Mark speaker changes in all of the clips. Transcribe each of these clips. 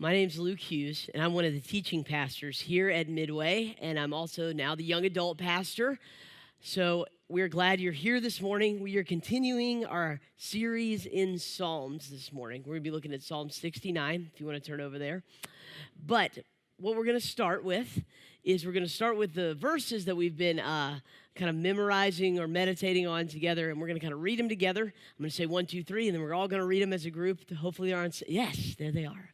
Speaker 1: My name's Luke Hughes, and I'm one of the teaching pastors here at Midway, and I'm also now the young adult pastor. So we're glad you're here this morning. We are continuing our series in Psalms this morning. We're going to be looking at Psalm 69, if you want to turn over there. But what we're going to start with is we're going to start with the verses that we've been kind of memorizing or meditating on together, and we're going to kind of read them together. I'm going to say 1, 2, 3, and then we're all going to read them as a group. Hopefully they're on. Yes, there they are.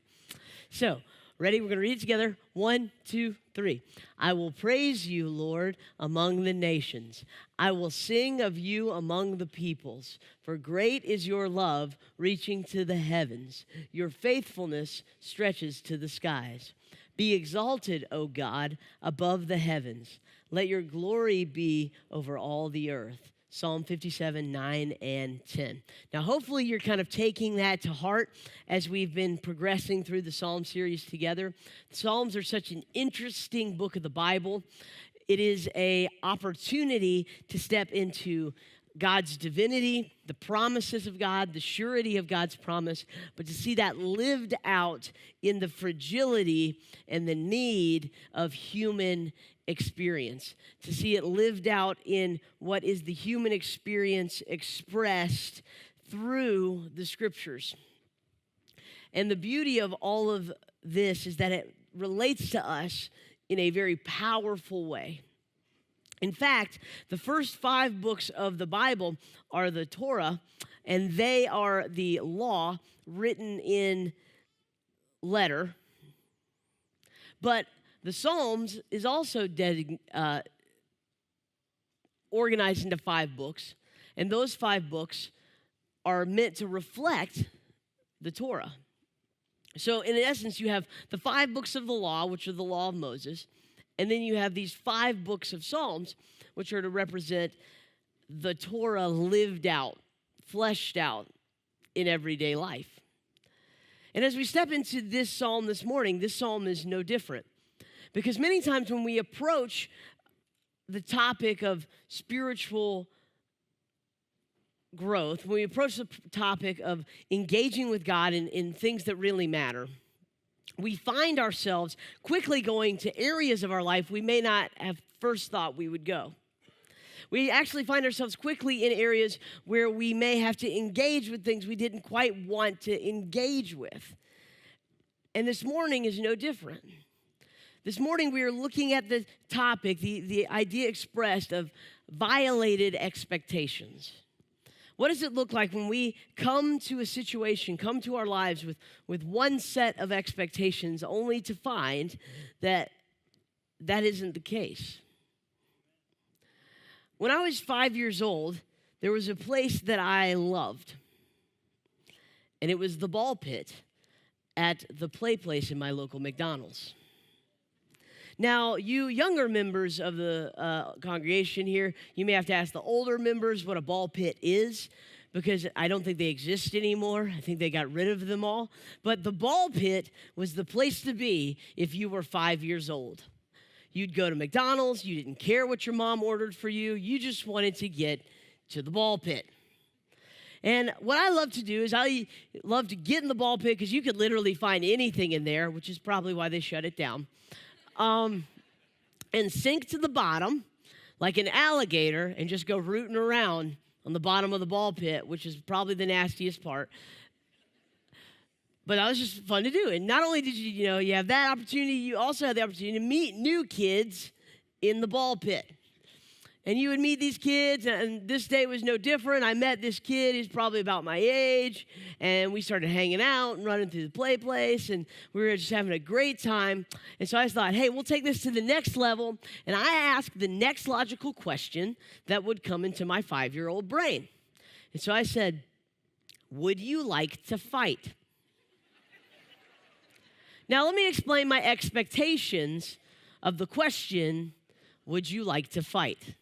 Speaker 1: So, ready? We're going to read it together. 1, 2, 3. I will praise you, Lord, among the nations. I will sing of you among the peoples. For great is your love reaching to the heavens. Your faithfulness stretches to the skies. Be exalted, O God, above the heavens. Let your glory be over all the earth. Psalm 57, 9, and 10. Now, hopefully you're kind of taking that to heart as we've been progressing through the Psalm series together. The Psalms are such an interesting book of the Bible. It is an opportunity to step into God's divinity, the promises of God, the surety of God's promise, but to see that lived out in the fragility and the need of human experience, to see it lived out in what is the human experience expressed through the scriptures. And the beauty of all of this is that it relates to us in a very powerful way. In fact, the first 5 books of the Bible are the Torah, and they are the law written in letter. But the Psalms is also organized into 5 books, and those 5 books are meant to reflect the Torah. So in essence, you have the 5 books of the law, which are the law of Moses, and then you have these 5 books of Psalms, which are to represent the Torah lived out, fleshed out in everyday life. And as we step into this psalm this morning, this psalm is no different. Because many times when we approach the topic of spiritual growth, when we approach the topic of engaging with God in things that really matter, we find ourselves quickly going to areas of our life we may not have first thought we would go. We actually find ourselves quickly in areas where we may have to engage with things we didn't quite want to engage with. And this morning is no different. This morning we are looking at the topic, the idea expressed of violated expectations. What does it look like when we come to a situation, come to our lives with one set of expectations only to find that that isn't the case? When I was 5 years old, there was a place that I loved, and it was the ball pit at the play place in my local McDonald's. Now, you younger members of the congregation here, you may have to ask the older members what a ball pit is, because I don't think they exist anymore. I think they got rid of them all. But the ball pit was the place to be if you were 5 years old. You'd go to McDonald's. You didn't care what your mom ordered for you. You just wanted to get to the ball pit. And what I love to do is I love to get in the ball pit because you could literally find anything in there, which is probably why they shut it down. And sink to the bottom like an alligator and just go rooting around on the bottom of the ball pit, which is probably the nastiest part. But that was just fun to do. And not only did you have that opportunity, you also had the opportunity to meet new kids in the ball pit. And you would meet these kids, and this day was no different. I met this kid, he's probably about my age, and we started hanging out and running through the play place, and we were just having a great time. And so I thought, hey, we'll take this to the next level, and I asked the next logical question that would come into my 5-year-old brain. And so I said, would you like to fight? Now, let me explain my expectations of the question, would you like to fight?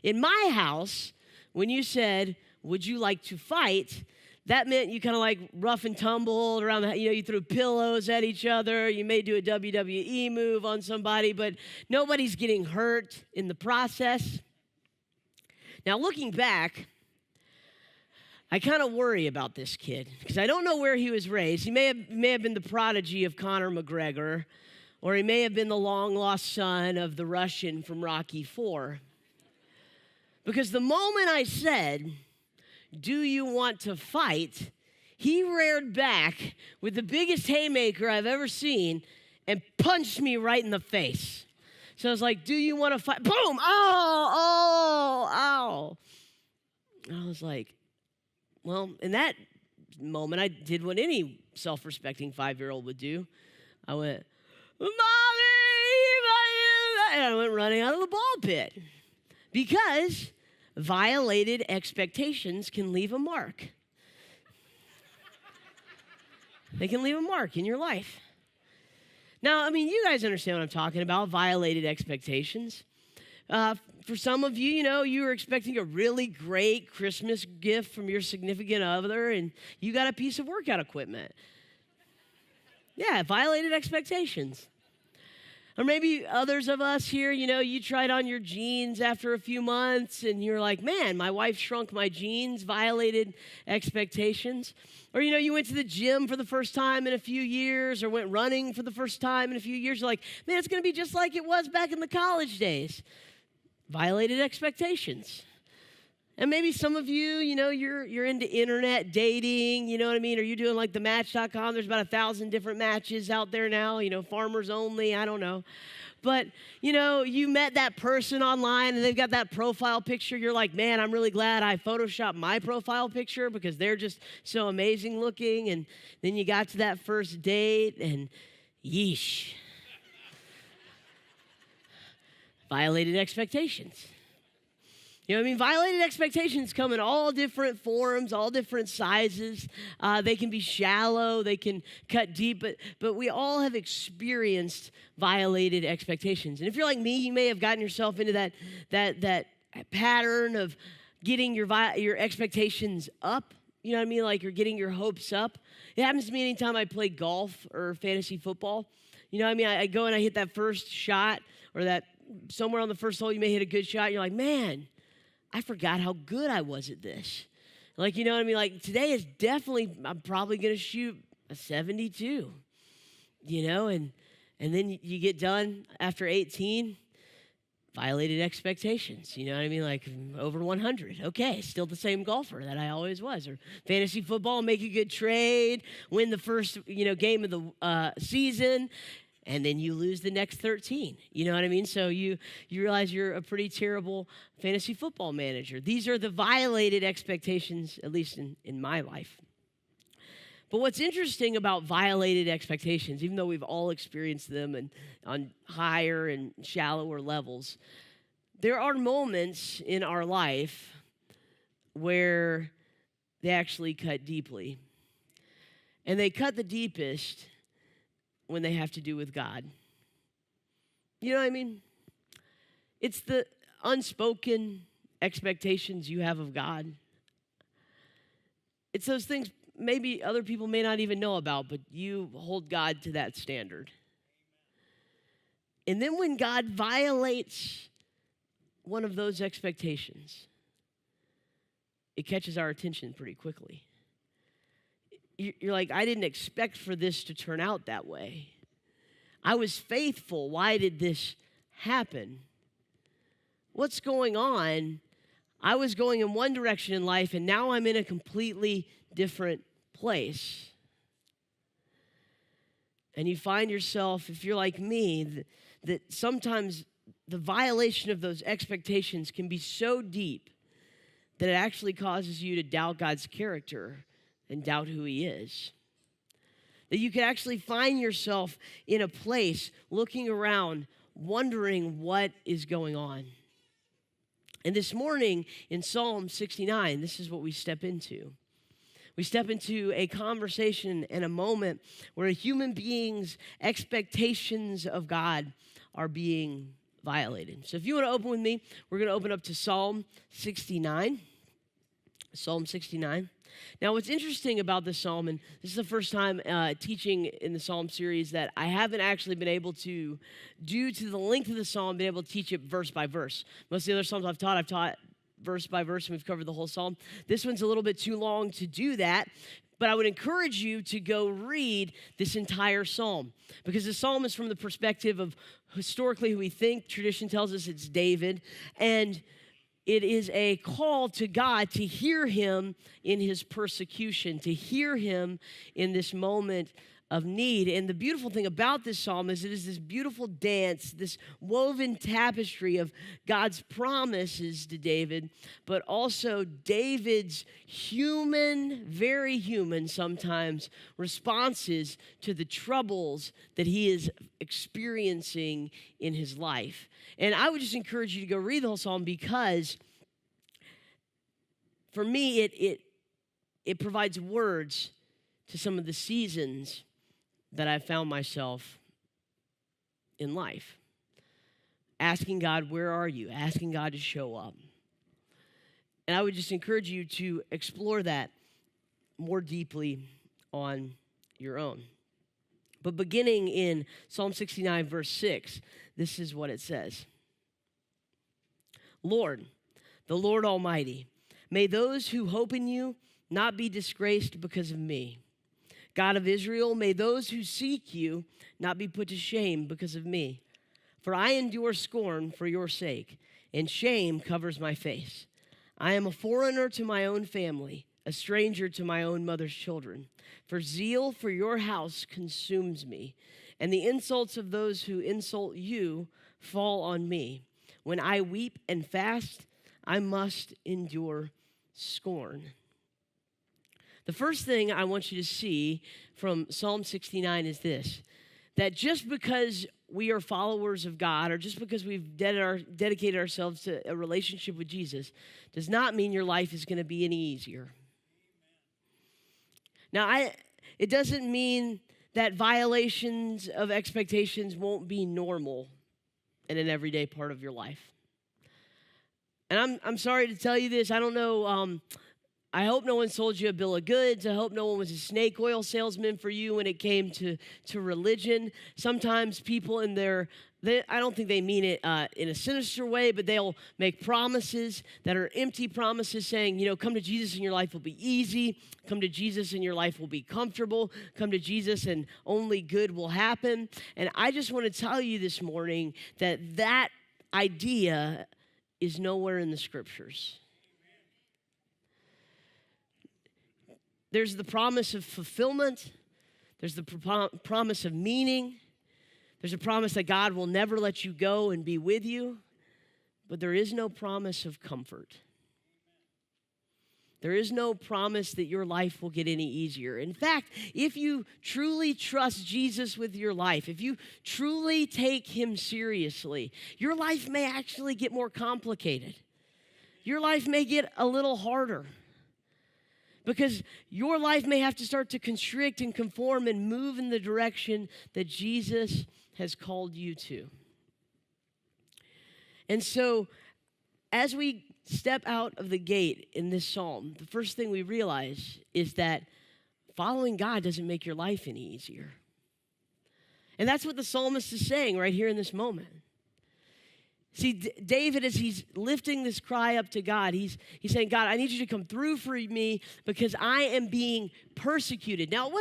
Speaker 1: In my house, when you said, would you like to fight, that meant you kind of like rough and tumbled around, you threw pillows at each other. You may do a WWE move on somebody, but nobody's getting hurt in the process. Now, looking back, I kind of worry about this kid because I don't know where he was raised. He may have been the prodigy of Conor McGregor, or he may have been the long-lost son of the Russian from Rocky IV. Because the moment I said, "Do you want to fight?" he reared back with the biggest haymaker I've ever seen and punched me right in the face. So I was like, "Do you want to fight?" Boom! Oh, ow. And I was like, well, in that moment, I did what any self-respecting 5-year-old would do. I went, "Mommy!" And I went running out of the ball pit because violated expectations can leave a mark. They can leave a mark in your life. Now, I mean, you guys understand what I'm talking about, violated expectations. For some of you, you were expecting a really great Christmas gift from your significant other, and you got a piece of workout equipment. Yeah, violated expectations. Or maybe others of us here, you tried on your jeans after a few months, and you're like, "Man, my wife shrunk my jeans," violated expectations. Or, you went to the gym for the first time in a few years, or went running for the first time in a few years. You're like, "Man, it's going to be just like it was back in the college days." Violated expectations. And maybe some of you, you're into internet dating, you know what I mean? Are you doing like the Match.com? There's about 1,000 different matches out there now, farmers only, I don't know. But, you met that person online and they've got that profile picture. You're like, "Man, I'm really glad I photoshopped my profile picture because they're just so amazing looking." And then you got to that first date and yeesh. Violated expectations. You know what I mean? Violated expectations come in all different forms, all different sizes. They can be shallow, they can cut deep, but we all have experienced violated expectations. And if you're like me, you may have gotten yourself into that pattern of getting your expectations up. You know what I mean? Like you're getting your hopes up. It happens to me anytime I play golf or fantasy football. You know what I mean? I go and I hit that first shot, or that somewhere on the first hole you may hit a good shot. You're like, "Man, I forgot how good I was at this." Like, you know what I mean? Like today is definitely, I'm probably going to shoot a 72, and then you get done after 18, violated expectations. You know what I mean? Like over 100. Okay, still the same golfer that I always was. Or fantasy football, make a good trade, win the first, game of the season, and then you lose the next 13. You know what I mean? So you realize you're a pretty terrible fantasy football manager. These are the violated expectations, at least in my life. But what's interesting about violated expectations, even though we've all experienced them and on higher and shallower levels, there are moments in our life where they actually cut deeply. And they cut the deepest when they have to do with God. You know what I mean? It's the unspoken expectations you have of God. It's those things maybe other people may not even know about, but you hold God to that standard. And then when God violates one of those expectations, it catches our attention pretty quickly. You're like, "I didn't expect for this to turn out that way. I was faithful. Why did this happen? What's going on? I was going in one direction in life, and now I'm in a completely different place." And you find yourself, if you're like me, that sometimes the violation of those expectations can be so deep that it actually causes you to doubt God's character and doubt who He is. That you could actually find yourself in a place looking around, wondering what is going on. And this morning in Psalm 69, this is what we step into. We step into a conversation and a moment where a human being's expectations of God are being violated. So if you want to open with me, we're going to open up to Psalm 69. Psalm 69. Now, what's interesting about this psalm, and this is the first time teaching in the psalm series that I haven't actually been able to, due to the length of the psalm, been able to teach it verse by verse. Most of the other psalms I've taught verse by verse, and we've covered the whole psalm. This one's a little bit too long to do that, but I would encourage you to go read this entire psalm, because the psalm is from the perspective of historically who we think. Tradition tells us it's David, and it is a call to God to hear him in his persecution, to hear him in this moment of need. And the beautiful thing about this psalm is it is this beautiful dance, this woven tapestry of God's promises to David, but also David's human, very human sometimes, responses to the troubles that he is experiencing in his life. And I would just encourage you to go read the whole psalm, because for me, it provides words to some of the seasons that I've found myself in life. Asking God, where are you? Asking God to show up. And I would just encourage you to explore that more deeply on your own. But beginning in Psalm 69, verse 6, this is what it says. Lord, the Lord Almighty, may those who hope in you not be disgraced because of me. God of Israel, may those who seek you not be put to shame because of me. For I endure scorn for your sake, and shame covers my face. I am a foreigner to my own family, a stranger to my own mother's children. For zeal for your house consumes me, and the insults of those who insult you fall on me. When I weep and fast, I must endure scorn. The first thing I want you to see from Psalm 69 is this, that just because we are followers of God, or just because we've dedicated ourselves to a relationship with Jesus, does not mean your life is going to be any easier. Now, it doesn't mean that violations of expectations won't be normal in an everyday part of your life. And I'm sorry to tell you this. I don't know. I hope no one sold you a bill of goods. I hope no one was a snake oil salesman for you when it came to religion. Sometimes people I don't think they mean it in a sinister way, but they'll make promises that are empty promises saying, come to Jesus and your life will be easy. Come to Jesus and your life will be comfortable. Come to Jesus and only good will happen. And I just want to tell you this morning that idea is nowhere in the scriptures. There's the promise of fulfillment. There's the promise of meaning. There's a promise that God will never let you go and be with you. But there is no promise of comfort. There is no promise that your life will get any easier. In fact, if you truly trust Jesus with your life, if you truly take him seriously, your life may actually get more complicated. Your life may get a little harder. Because your life may have to start to constrict and conform and move in the direction that Jesus has called you to. And so, as we step out of the gate in this psalm, the first thing we realize is that following God doesn't make your life any easier. And that's what the psalmist is saying right here in this moment. See, David, as he's lifting this cry up to God, he's saying, God, I need you to come through for me because I am being persecuted. Now,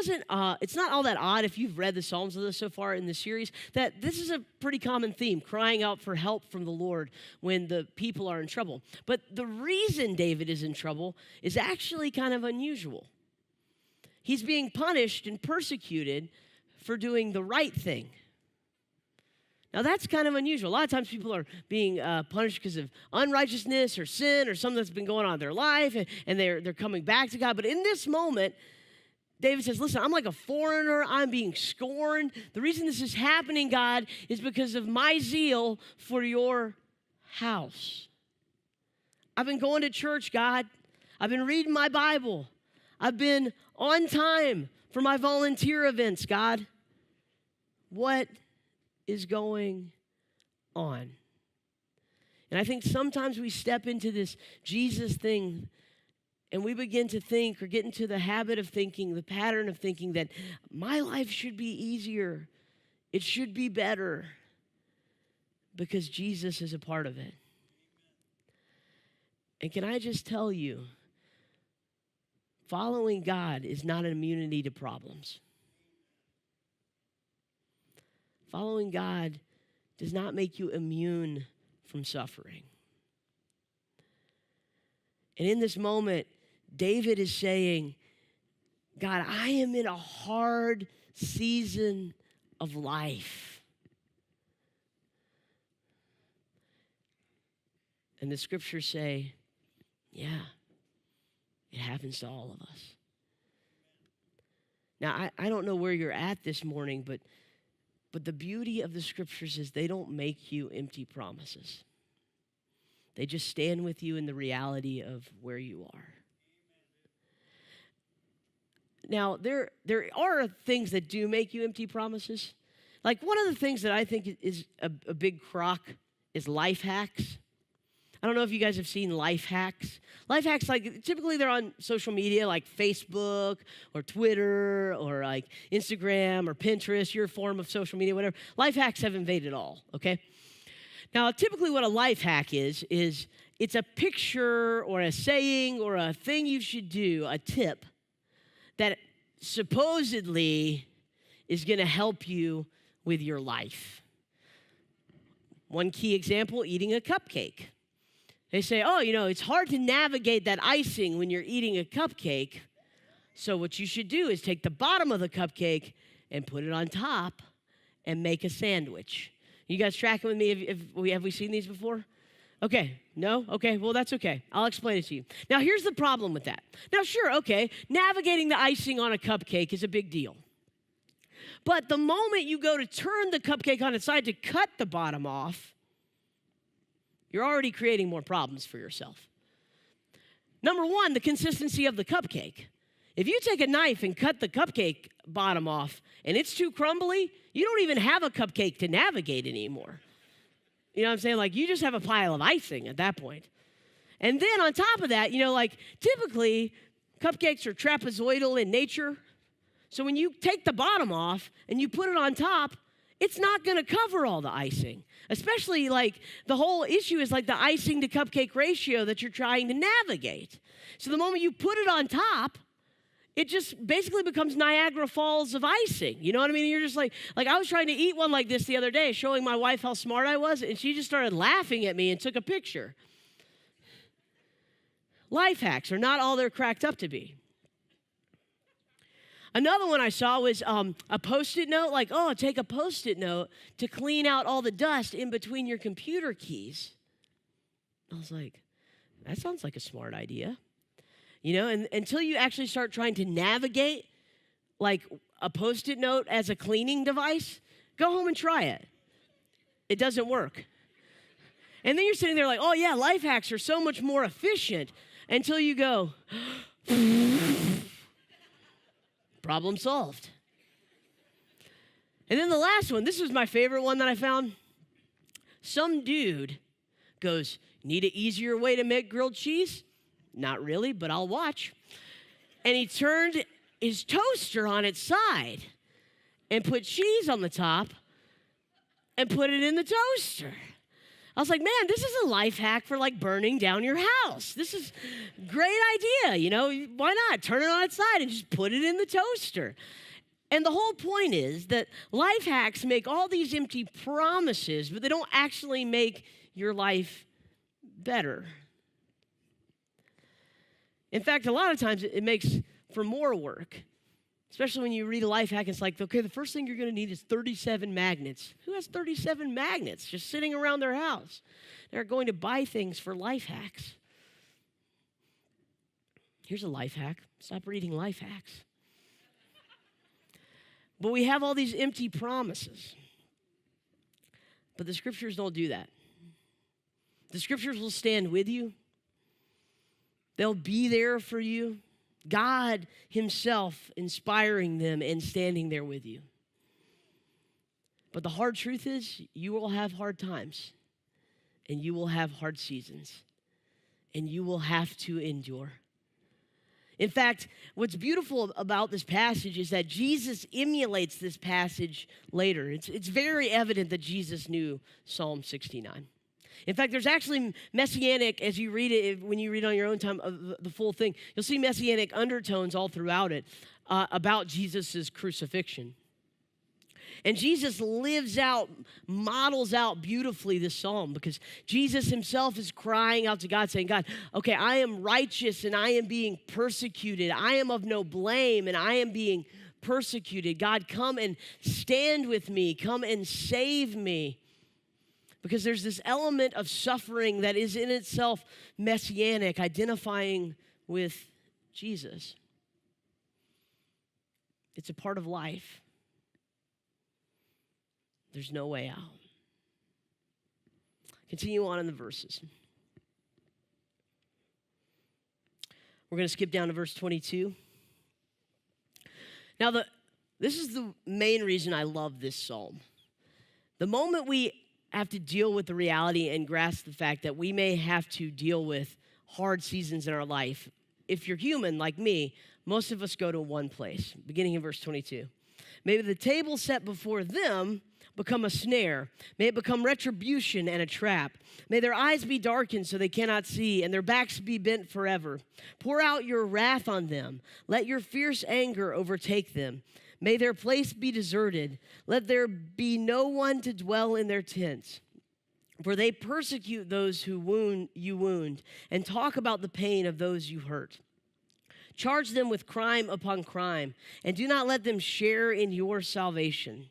Speaker 1: it's not all that odd if you've read the Psalms with us so far in the series, that this is a pretty common theme, crying out for help from the Lord when the people are in trouble. But the reason David is in trouble is actually kind of unusual. He's being punished and persecuted for doing the right thing. Now, that's kind of unusual. A lot of times people are being punished because of unrighteousness or sin or something that's been going on in their life, and they're coming back to God. But in this moment, David says, listen, I'm like a foreigner. I'm being scorned. The reason this is happening, God, is because of my zeal for your house. I've been going to church, God. I've been reading my Bible. I've been on time for my volunteer events, God. What is going on? And I think sometimes we step into this Jesus thing and we begin to think or get into the habit of thinking, the pattern of thinking that my life should be easier. It should be better because Jesus is a part of it. And can I just tell you, following God is not an immunity to problems. Following God does not make you immune from suffering. And in this moment, David is saying, God, I am in a hard season of life. And the scriptures say, yeah, it happens to all of us. Now, I don't know where you're at this morning, but the beauty of the scriptures is they don't make you empty promises. They just stand with you in the reality of where you are. Now, there are things that do make you empty promises. Like one of the things that I think is a big crock is life hacks. I don't know if you guys have seen life hacks. Life hacks, like typically they're on social media like Facebook or Twitter or like Instagram or Pinterest, your form of social media, whatever. Life hacks have invaded all, okay? Now, typically what a life hack is it's a picture or a saying or a thing you should do, a tip, that supposedly is going to help you with your life. One key example, eating a cupcake. They say, oh, it's hard to navigate that icing when you're eating a cupcake. So what you should do is take the bottom of the cupcake and put it on top and make a sandwich. You guys tracking with me? Have we seen these before? Okay, no? Okay, well, that's okay. I'll explain it to you. Now, here's the problem with that. Now, sure, okay, navigating the icing on a cupcake is a big deal. But the moment you go to turn the cupcake on its side to cut the bottom off, you're already creating more problems for yourself. Number one, the consistency of the cupcake. If you take a knife and cut the cupcake bottom off and it's too crumbly, you don't even have a cupcake to navigate anymore. You know what I'm saying? Like, you just have a pile of icing at that point. And then on top of that, typically cupcakes are trapezoidal in nature. So when you take the bottom off and you put it on top, it's not going to cover all the icing. Especially like the whole issue is like the icing to cupcake ratio that you're trying to navigate. So the moment you put it on top, it just basically becomes Niagara Falls of icing. You know what I mean? You're just like I was trying to eat one like this the other day, showing my wife how smart I was, and she just started laughing at me and took a picture. Life hacks are not all they're cracked up to be. Another one I saw was a Post-it note, like, take a Post-it note to clean out all the dust in between your computer keys. I was like, that sounds like a smart idea. And until you actually start trying to navigate like a Post-it note as a cleaning device, go home and try it. It doesn't work. And then you're sitting there like, oh yeah, life hacks are so much more efficient until you go, problem solved. And then the last one, this was my favorite one that I found. Some dude goes, need an easier way to make grilled cheese? Not really, but I'll watch. And he turned his toaster on its side and put cheese on the top and put it in the toaster. I was like, man, this is a life hack for like burning down your house. This is a great idea, why not? Turn it on its side and just put it in the toaster. And the whole point is that life hacks make all these empty promises, but they don't actually make your life better. In fact, a lot of times it makes for more work, especially when you read a life hack. It's like, okay, the first thing you're going to need is 37 magnets. Who has 37 magnets just sitting around their house? They're going to buy things for life hacks. Here's a life hack. Stop reading life hacks. But we have all these empty promises. But the scriptures don't do that. The scriptures will stand with you. They'll be there for you. God himself inspiring them and standing there with you. But the hard truth is, you will have hard times, and you will have hard seasons, and you will have to endure. In fact, what's beautiful about this passage is that Jesus emulates this passage later. It's very evident that Jesus knew Psalm 69. In fact, there's actually messianic, as you read it, when you read on your own time, the full thing, you'll see messianic undertones all throughout it about Jesus' crucifixion. And Jesus lives out, models out beautifully this psalm because Jesus himself is crying out to God saying, God, okay, I am righteous and I am being persecuted. I am of no blame and I am being persecuted. God, come and stand with me. Come and save me. Because there's this element of suffering that is in itself messianic, identifying with Jesus. It's a part of life. There's no way out. Continue on in the verses. We're going to skip down to verse 22. Now, this is the main reason I love this psalm. The moment we have to deal with the reality and grasp the fact that we may have to deal with hard seasons in our life, if you're human like me, most of us go to one place, beginning in verse 22. Maybe the table set before them become a snare. May it become retribution and a trap. May their eyes be darkened so they cannot see, and their backs be bent forever. Pour out your wrath on them. Let your fierce anger overtake them. May their place be deserted. Let there be no one to dwell in their tents. For they persecute those who you wound, and talk about the pain of those you hurt. Charge them with crime upon crime, and do not let them share in your salvation.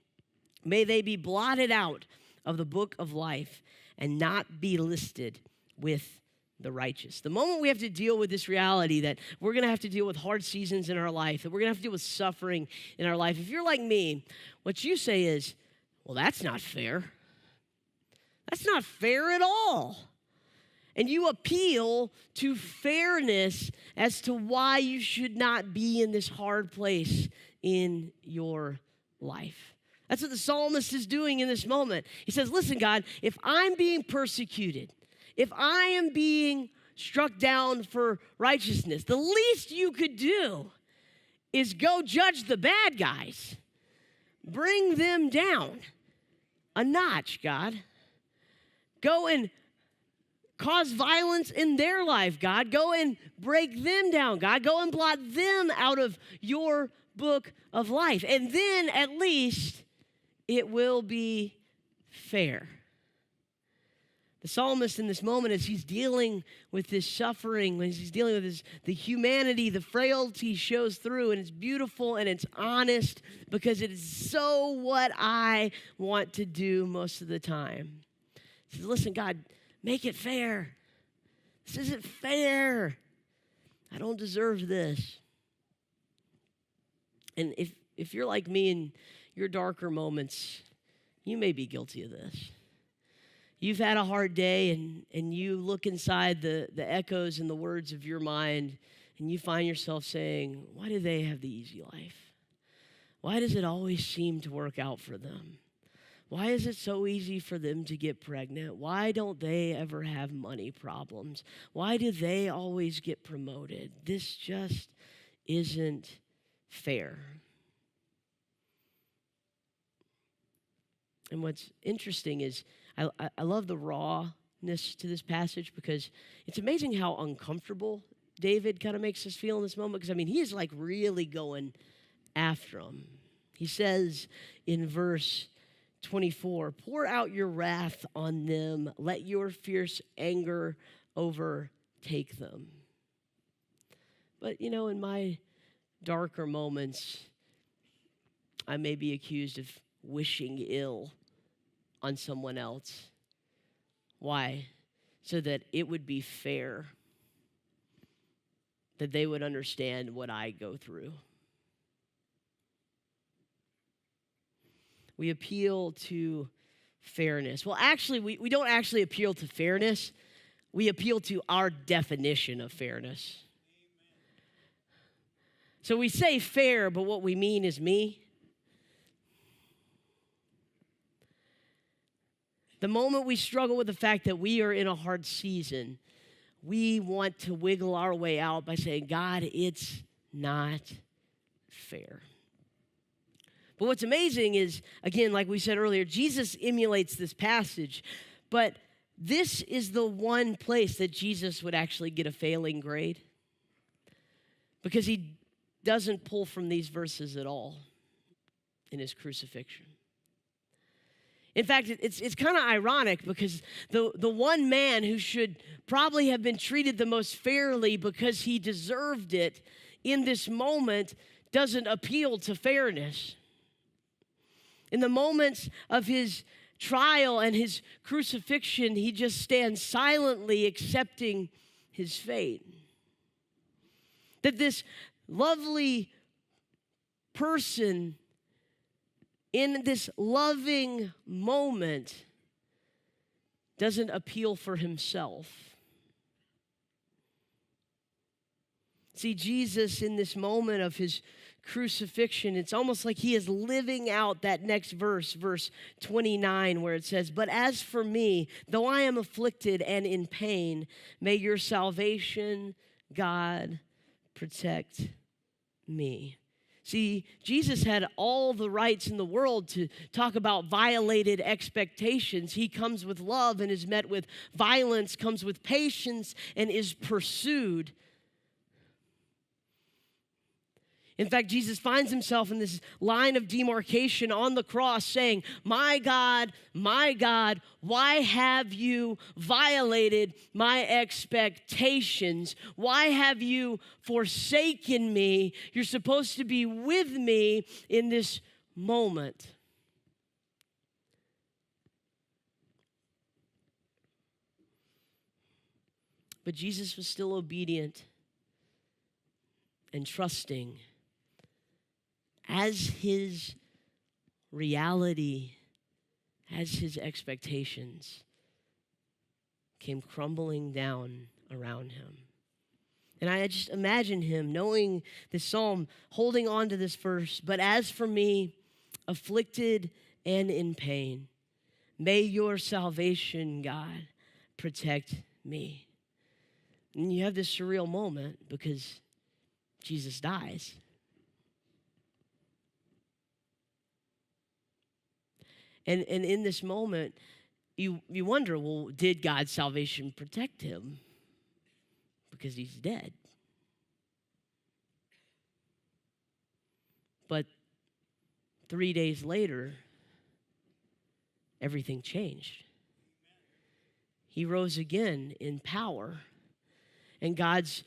Speaker 1: May they be blotted out of the book of life and not be listed with the righteous. The moment we have to deal with this reality that we're going to have to deal with hard seasons in our life, that we're going to have to deal with suffering in our life, if you're like me, what you say is, well, that's not fair. That's not fair at all. And you appeal to fairness as to why you should not be in this hard place in your life. That's what the psalmist is doing in this moment. He says, listen, God, if I'm being persecuted, if I am being struck down for righteousness, the least you could do is go judge the bad guys. Bring them down a notch, God. Go and cause violence in their life, God. Go and break them down, God. Go and blot them out of your book of life. And then at least it will be fair. The psalmist in this moment, as he's dealing with this suffering, when he's dealing with the humanity, the frailty shows through, and it's beautiful and it's honest because it is so what I want to do most of the time. He says, listen, God, make it fair. This isn't fair. I don't deserve this. And if you're like me in your darker moments, you may be guilty of this. You've had a hard day and you look inside the echoes and the words of your mind and you find yourself saying, why do they have the easy life? Why does it always seem to work out for them? Why is it so easy for them to get pregnant? Why don't they ever have money problems? Why do they always get promoted? This just isn't fair. And what's interesting is I love the rawness to this passage because it's amazing how uncomfortable David kind of makes us feel in this moment. Because, I mean, he is like really going after him. He says in verse 24, pour out your wrath on them. Let your fierce anger overtake them. But, you know, in my darker moments, I may be accused of wishing ill on someone else. Why? So that it would be fair, that they would understand what I go through. We appeal to fairness. Well, actually, we don't actually appeal to fairness. We appeal to our definition of fairness. So we say fair, but what we mean is me. The moment we struggle with the fact that we are in a hard season, we want to wiggle our way out by saying, God, it's not fair. But what's amazing is, again, like we said earlier, Jesus emulates this passage, but this is the one place that Jesus would actually get a failing grade, because he doesn't pull from these verses at all in his crucifixion. In fact, it's kind of ironic, because the one man who should probably have been treated the most fairly because he deserved it in this moment doesn't appeal to fairness. In the moments of his trial and his crucifixion, he just stands silently accepting his fate. That this lovely person in this loving moment doesn't appeal for himself. See, Jesus in this moment of his crucifixion, it's almost like he is living out that next verse, verse 29, where it says, "But as for me, though I am afflicted and in pain, may your salvation, God, protect me." See, Jesus had all the rights in the world to talk about violated expectations. He comes with love and is met with violence, comes with patience and is pursued. In fact, Jesus finds himself in this line of demarcation on the cross saying, my God, why have you violated my expectations? Why have you forsaken me? You're supposed to be with me in this moment." But Jesus was still obedient and trusting as his reality, as his expectations came crumbling down around him. And I just imagine him knowing this psalm, holding on to this verse, "But as for me, afflicted and in pain, may your salvation, God, protect me." And you have this surreal moment because Jesus dies. And in this moment, you wonder, well, did God's salvation protect him? Because he's dead. But 3 days later, everything changed. He rose again in power. And God's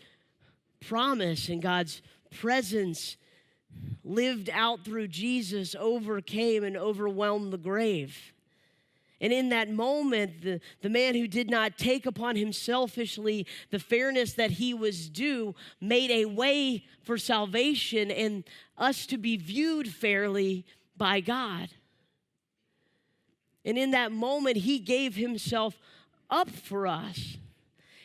Speaker 1: promise and God's presence lived out through Jesus overcame and overwhelmed the grave. And in that moment, the man who did not take upon him selfishly the fairness that he was due made a way for salvation and us to be viewed fairly by God. And in that moment, he gave himself up for us.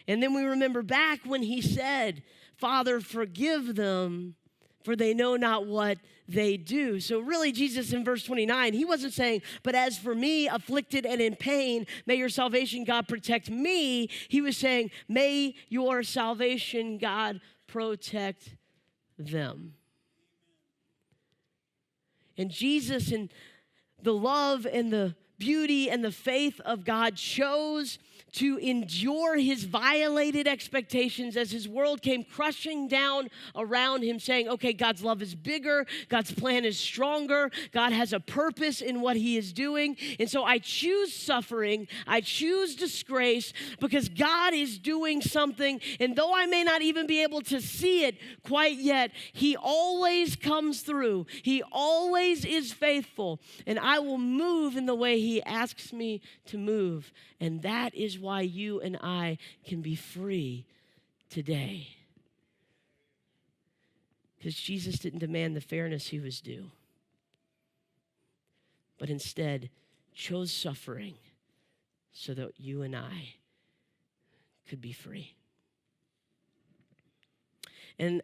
Speaker 1: And then we remember back when he said, "Father, forgive them, for they know not what they do." So really, Jesus in verse 29, he wasn't saying, "But as for me, afflicted and in pain, may your salvation, God, protect me." He was saying, "May your salvation, God, protect them." And Jesus, in the love and the beauty and the faith of God, chose to endure his violated expectations as his world came crushing down around him, saying, okay, God's love is bigger, God's plan is stronger, God has a purpose in what he is doing, and so I choose suffering, I choose disgrace, because God is doing something, and though I may not even be able to see it quite yet, he always comes through, he always is faithful, and I will move in the way he asks me to move, and that is why you and I can be free today. Because Jesus didn't demand the fairness he was due, but instead chose suffering so that you and I could be free. And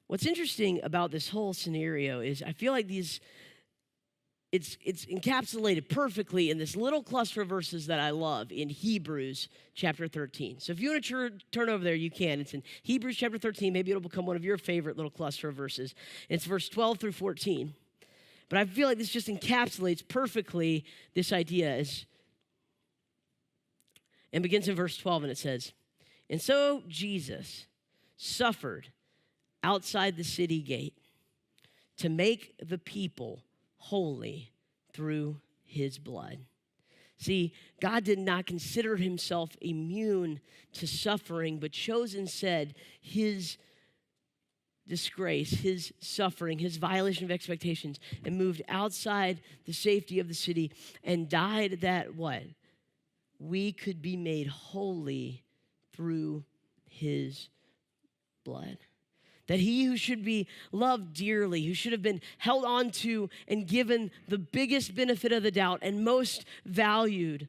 Speaker 1: what's interesting about this whole scenario is I feel like it's encapsulated perfectly in this little cluster of verses that I love in Hebrews chapter 13. So if you want to turn over there, you can. It's in Hebrews chapter 13. Maybe it'll become one of your favorite little cluster of verses. It's verse 12 through 14. But I feel like this just encapsulates perfectly this idea. As And begins in verse 12, and it says, "And so Jesus suffered outside the city gate to make the people holy through his blood." See, God did not consider himself immune to suffering, but chose instead his disgrace, his suffering, his violation of expectations, and moved outside the safety of the city and died that what? We could be made holy through his blood. That he who should be loved dearly, who should have been held on to and given the biggest benefit of the doubt and most valued,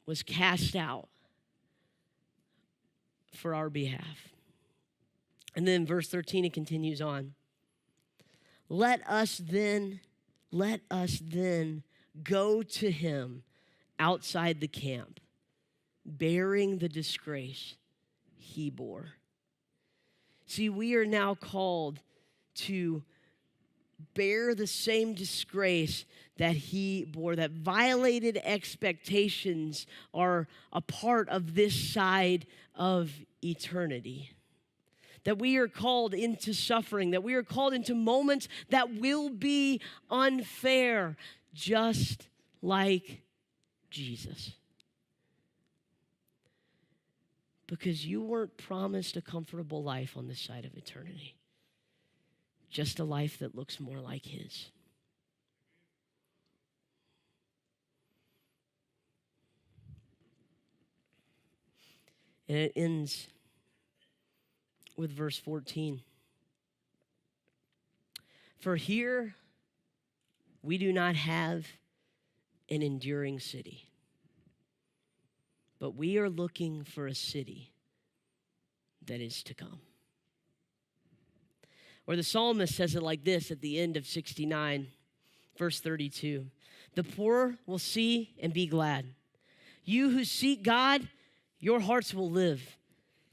Speaker 1: was cast out for our behalf. And then verse 13, it continues on. Let us then go to him outside the camp, bearing the disgrace he bore. See, we are now called to bear the same disgrace that he bore, that violated expectations are a part of this side of eternity. That we are called into suffering, that we are called into moments that will be unfair, just like Jesus. Because you weren't promised a comfortable life on this side of eternity, just a life that looks more like his. And it ends with verse 14. For here we do not have an enduring city, but we are looking for a city that is to come. Or the psalmist says it like this at the end of 69, verse 32. The poor will see and be glad. You who seek God, your hearts will live.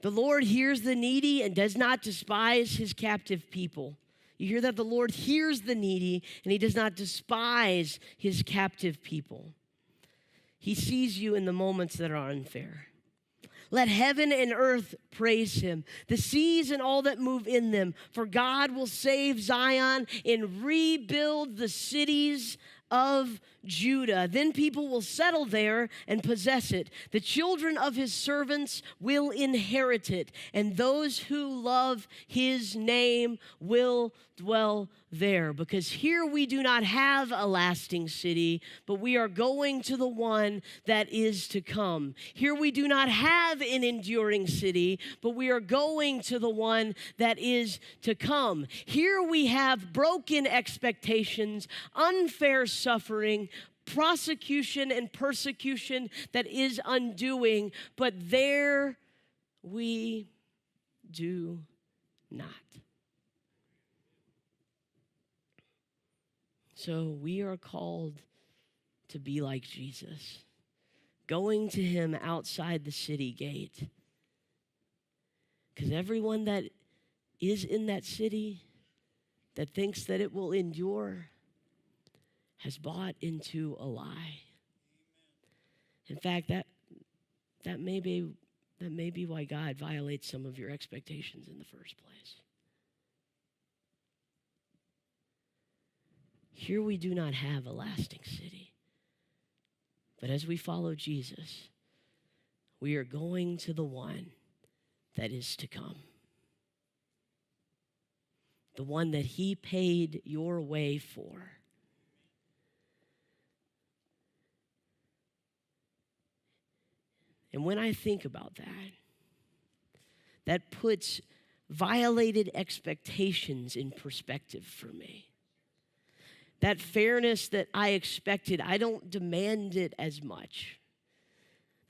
Speaker 1: The Lord hears the needy and does not despise his captive people. You hear that? The Lord hears the needy and he does not despise his captive people. He sees you in the moments that are unfair. Let heaven and earth praise him, the seas and all that move in them. For God will save Zion and rebuild the cities of Judah. Then people will settle there and possess it. The children of his servants will inherit it, and those who love his name will dwell there. Because here we do not have a lasting city, but we are going to the one that is to come. Here we do not have an enduring city, but we are going to the one that is to come. Here we have broken expectations, unfair suffering, prosecution and persecution that is undoing, but there we do not. So we are called to be like Jesus, going to him outside the city gate. Because everyone that is in that city that thinks that it will endure has bought into a lie. In fact, that may be why God violates some of your expectations in the first place. Here we do not have a lasting city. But as we follow Jesus, we are going to the one that is to come. The one that he paid your way for. And when I think about that, that puts violated expectations in perspective for me. That fairness that I expected, I don't demand it as much.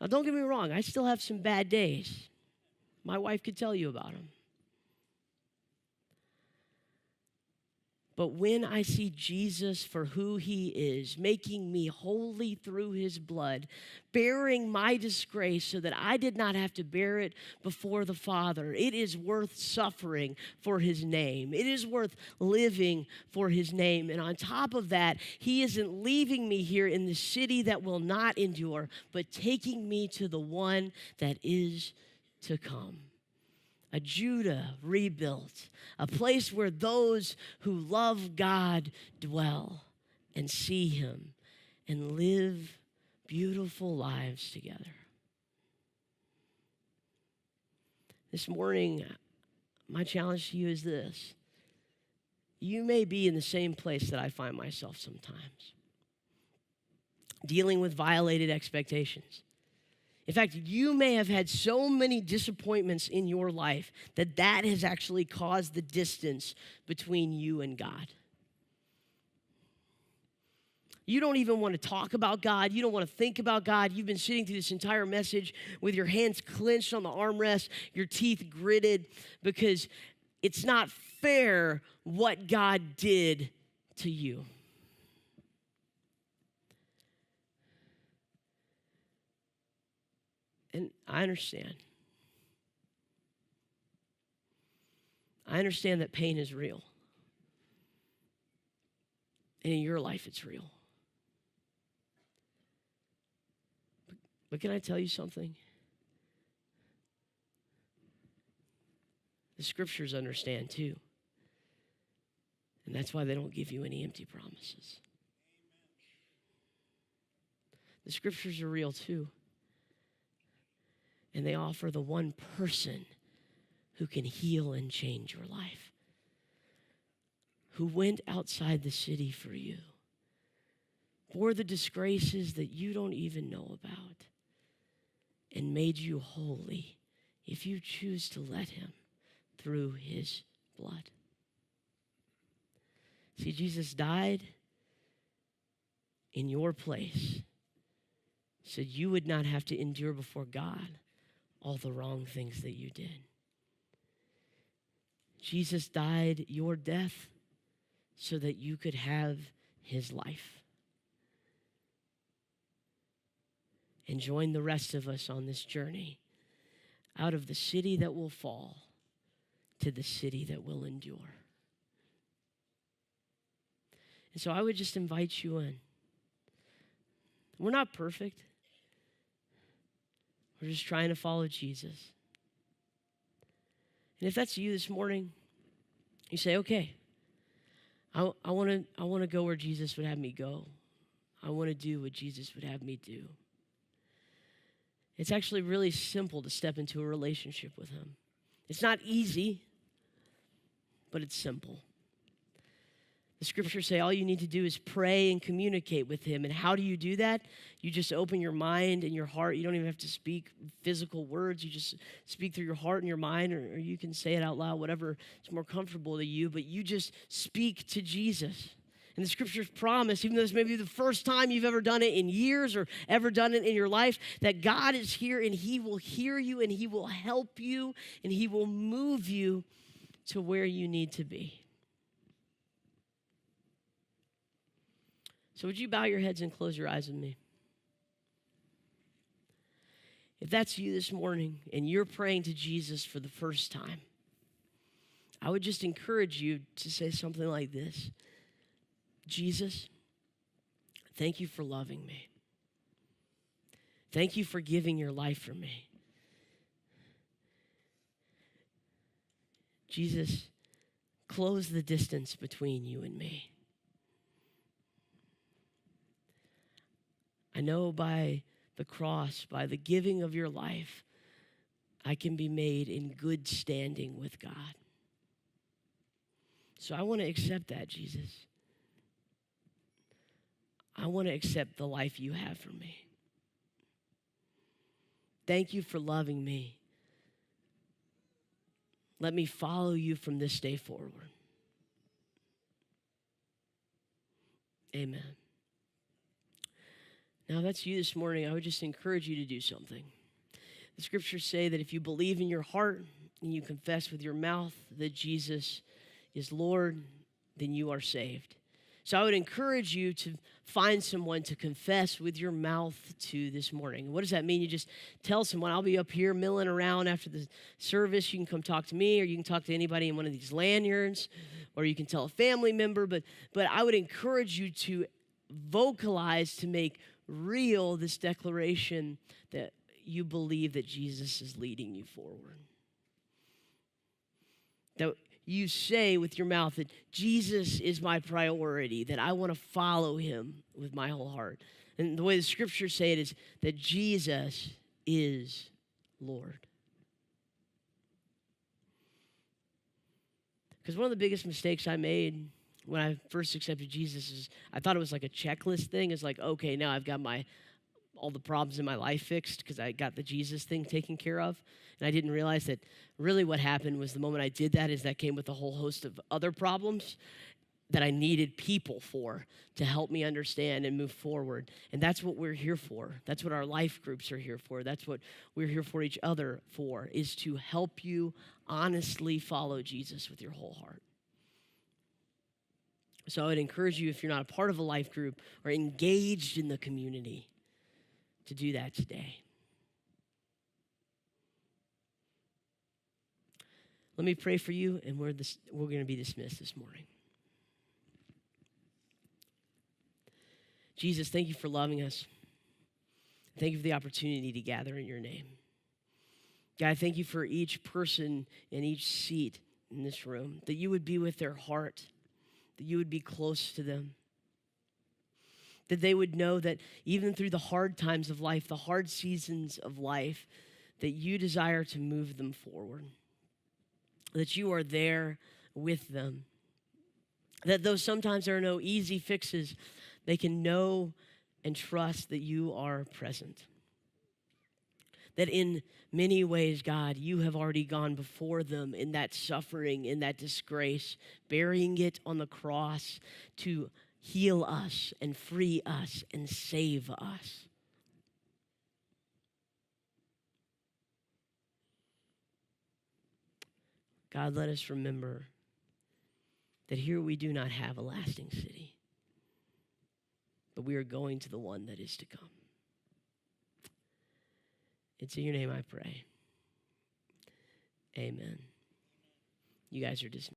Speaker 1: Now, don't get me wrong, I still have some bad days. My wife could tell you about them. But when I see Jesus for who he is, making me holy through his blood, bearing my disgrace so that I did not have to bear it before the Father, it is worth suffering for his name. It is worth living for his name. And on top of that, he isn't leaving me here in the city that will not endure, but taking me to the one that is to come. A Judah rebuilt, a place where those who love God dwell and see him and live beautiful lives together. This morning, my challenge to you is this. You may be in the same place that I find myself sometimes, dealing with violated expectations. In fact, you may have had so many disappointments in your life that has actually caused the distance between you and God. You don't even want to talk about God. You don't want to think about God. You've been sitting through this entire message with your hands clenched on the armrest, your teeth gritted, because it's not fair what God did to you. And I understand. I understand that pain is real. And in your life, it's real. But can I tell you something? The scriptures understand too. And that's why they don't give you any empty promises. The scriptures are real too. And they offer the one person who can heal and change your life, who went outside the city for you, bore the disgraces that you don't even know about, and made you holy if you choose to let him through his blood. See, Jesus died in your place so you would not have to endure before God all the wrong things that you did. Jesus died your death so that you could have his life. And join the rest of us on this journey out of the city that will fall to the city that will endure. And so I would just invite you in. We're not perfect. We're just trying to follow Jesus. And if that's you this morning, you say, okay, I want to go where Jesus would have me go. I want to do what Jesus would have me do. It's actually really simple to step into a relationship with him. It's not easy, but it's simple. The scriptures say all you need to do is pray and communicate with him. And how do you do that? You just open your mind and your heart. You don't even have to speak physical words. You just speak through your heart and your mind, or you can say it out loud, whatever is more comfortable to you. But you just speak to Jesus. And the scriptures promise, even though this may be the first time you've ever done it in years or ever done it in your life, that God is here and he will hear you and he will help you and he will move you to where you need to be. So would you bow your heads and close your eyes with me? If that's you this morning and you're praying to Jesus for the first time, I would just encourage you to say something like this. Jesus, thank you for loving me. Thank you for giving your life for me. Jesus, close the distance between you and me. I know by the cross, by the giving of your life, I can be made in good standing with God. So I want to accept that, Jesus. I want to accept the life you have for me. Thank you for loving me. Let me follow you from this day forward. Amen. Now, if that's you this morning, I would just encourage you to do something. The scriptures say that if you believe in your heart and you confess with your mouth that Jesus is Lord then you are saved. So I would encourage you to find someone to confess with your mouth to this morning. What does that mean? You just tell someone, I'll be up here milling around after the service. You can come talk to me, or you can talk to anybody in one of these lanyards, or you can tell a family member. But I would encourage you to vocalize, to make real this declaration that you believe that Jesus is leading you forward. That you say with your mouth that Jesus is my priority, that I want to follow him with my whole heart. And the way the scriptures say it is that Jesus is Lord. Because one of the biggest mistakes I made when I first accepted Jesus is I thought it was like a checklist thing. It's like, okay, now I've got all the problems in my life fixed because I got the Jesus thing taken care of. And I didn't realize that really what happened was the moment I did that is that came with a whole host of other problems that I needed people for to help me understand and move forward. And that's what we're here for. That's what our life groups are here for. That's what we're here for each other for, is to help you honestly follow Jesus with your whole heart. So I would encourage you, if you're not a part of a life group or engaged in the community, to do that today. Let me pray for you, and we're going to be dismissed this morning. Jesus, thank you for loving us. Thank you for the opportunity to gather in your name. God, thank you for each person in each seat in this room, that you would be with their heart, that you would be close to them, that they would know that even through the hard times of life, the hard seasons of life, that you desire to move them forward, that you are there with them, that though sometimes there are no easy fixes, they can know and trust that you are present. That in many ways, God, you have already gone before them in that suffering, in that disgrace, bearing it on the cross to heal us and free us and save us. God, let us remember that here we do not have a lasting city, but we are going to the one that is to come. It's in your name I pray. Amen. You guys are dismissed.